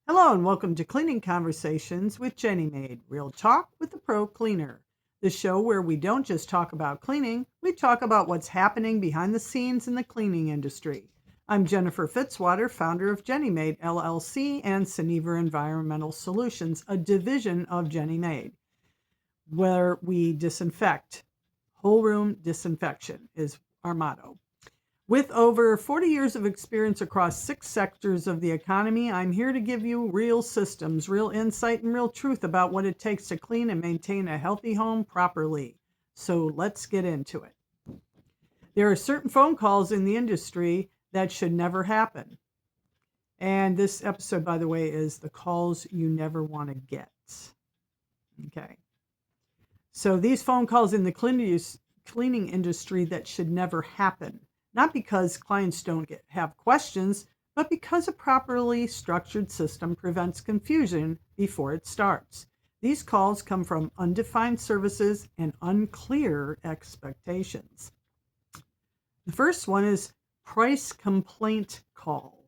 Hello and welcome to Cleaning Conversations with JeniMaid, real talk with the pro cleaner. The show where we don't just talk about cleaning, we talk about what's happening behind the scenes in the cleaning industry. I'm Jennifer Fitzwater, founder of JeniMaid LLC and Suniva Environmental Solutions, a division of JeniMaid, where we disinfect. Whole room disinfection is our motto. With over 40 years of experience across 6 sectors of the economy, I'm here to give you real systems, real insight, and real truth about what it takes to clean and maintain a healthy home properly. So let's get into it. There are certain phone calls in the industry that should never happen. And this episode, by the way, is the calls you never want to get. Okay. So these phone calls in the cleaning industry that should never happen. Not because clients don't have questions, but because a properly structured system prevents confusion before it starts. These calls come from undefined services and unclear expectations. The first one is price complaint call.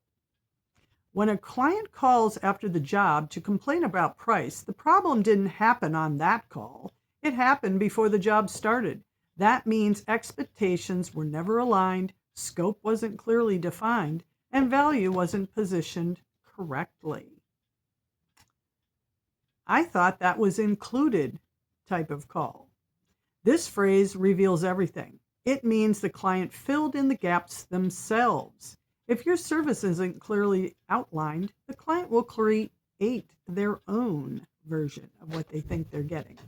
When a client calls after the job to complain about price, the problem didn't happen on that call. It happened before the job started. That means expectations were never aligned, scope wasn't clearly defined, and value wasn't positioned correctly. I thought that was included type of call. This phrase reveals everything. It means the client filled in the gaps themselves. If your service isn't clearly outlined, the client will create their own version of what they think they're getting.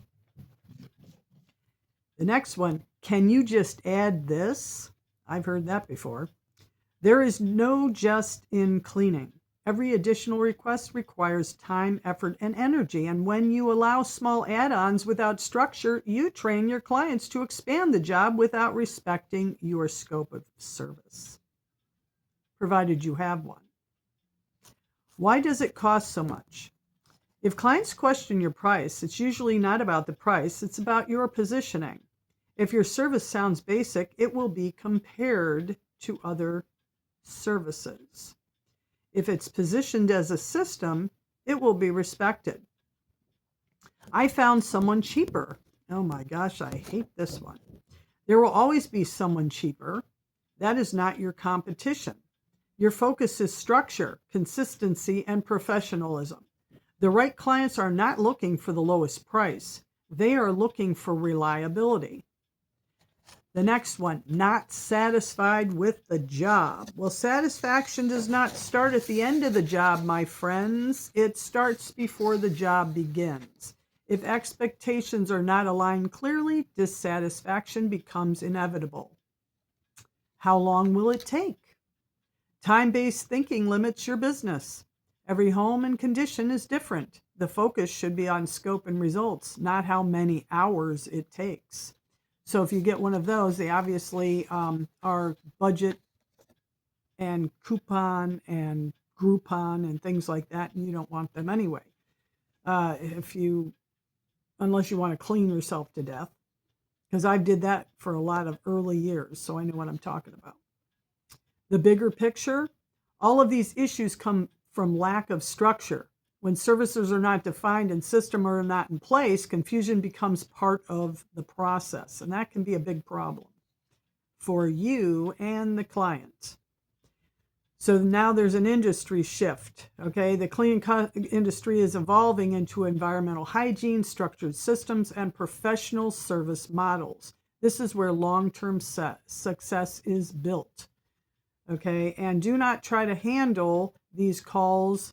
The next one, can you just add this? I've heard that before. There is no just in cleaning. Every additional request requires time, effort, and energy. And when you allow small add-ons without structure, you train your clients to expand the job without respecting your scope of service, provided you have one. Why does it cost so much? If clients question your price, it's usually not about the price, it's about your positioning. If your service sounds basic, it will be compared to other services. If it's positioned as a system, it will be respected. I found someone cheaper. Oh my gosh, I hate this one. There will always be someone cheaper. That is not your competition. Your focus is structure, consistency, and professionalism. The right clients are not looking for the lowest price. They are looking for reliability. The next one, not satisfied with the job. Well, satisfaction does not start at the end of the job, my friends. It starts before the job begins. If expectations are not aligned clearly, dissatisfaction becomes inevitable. How long will it take? Time-based thinking limits your business. Every home and condition is different. The focus should be on scope and results, not how many hours it takes. So if you get one of those, they obviously are budget and coupon and Groupon and things like that, and you don't want them anyway. Unless you want to clean yourself to death, because I did that for a lot of early years, so I know what I'm talking about. The bigger picture, all of these issues come from lack of structure. When services are not defined and systems are not in place, confusion becomes part of the process, and that can be a big problem for you and the client. So now there's an industry shift, okay? The cleaning industry is evolving into environmental hygiene, structured systems, and professional service models. This is where long-term success is built, okay? And do not try to handle these calls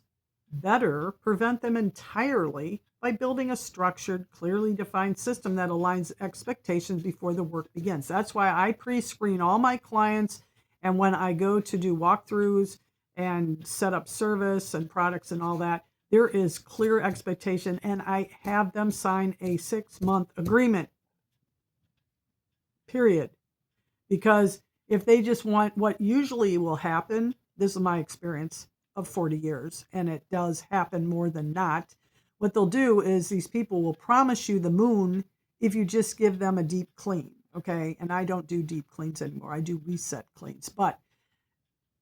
better, prevent them entirely by building a structured, clearly defined system that aligns expectations before the work begins. That's why I pre-screen all my clients, and when I go to do walkthroughs and set up service and products and all that, there is clear expectation, and I have them sign a 6-month agreement, period. Because if they just want what usually will happen, this is my experience of 40 years, and it does happen more than not. What they'll do is these people will promise you the moon if you just give them a deep clean, okay? And I don't do deep cleans anymore. I do reset cleans. But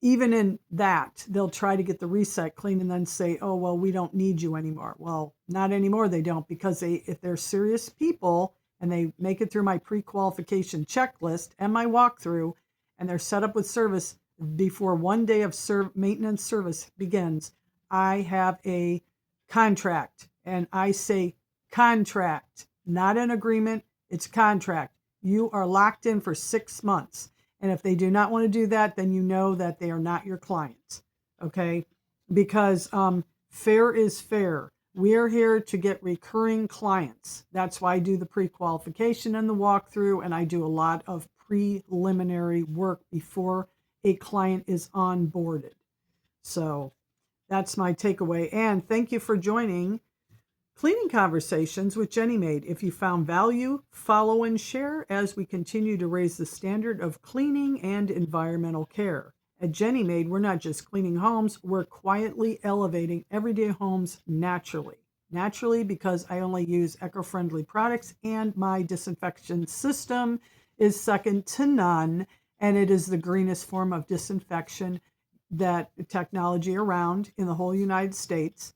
even in that, they'll try to get the reset clean and then say, oh, well, we don't need you anymore. Well, not anymore. They don't, because if they're serious people and they make it through my pre-qualification checklist and my walkthrough, and they're set up with service before one day of maintenance service begins, I have a contract, and I say contract, not an agreement. It's contract. You are locked in for 6 months. And if they do not want to do that, then you know that they are not your clients. Okay? Because fair is fair. We are here to get recurring clients. That's why I do the pre-qualification and the walkthrough, and I do a lot of preliminary work before a client is onboarded. So that's my takeaway. And thank you for joining Cleaning Conversations with JeniMaid. If you found value, follow and share as we continue to raise the standard of cleaning and environmental care. At JeniMaid, we're not just cleaning homes, we're quietly elevating everyday homes naturally. Naturally, because I only use eco-friendly products, and my disinfection system is second to none, and it is the greenest form of disinfection that technology around in the whole United States.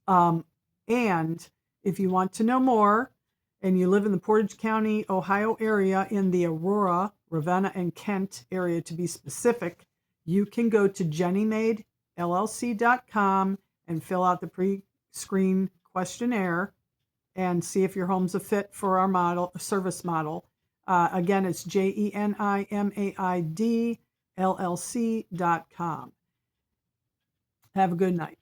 And if you want to know more, and you live in the Portage County, Ohio area, in the Aurora, Ravenna, and Kent area to be specific, you can go to JeniMaidLLC.com and fill out the pre-screen questionnaire and see if your home's a fit for our service model. Again, it's JeniMaid LLC.com. Have a good night.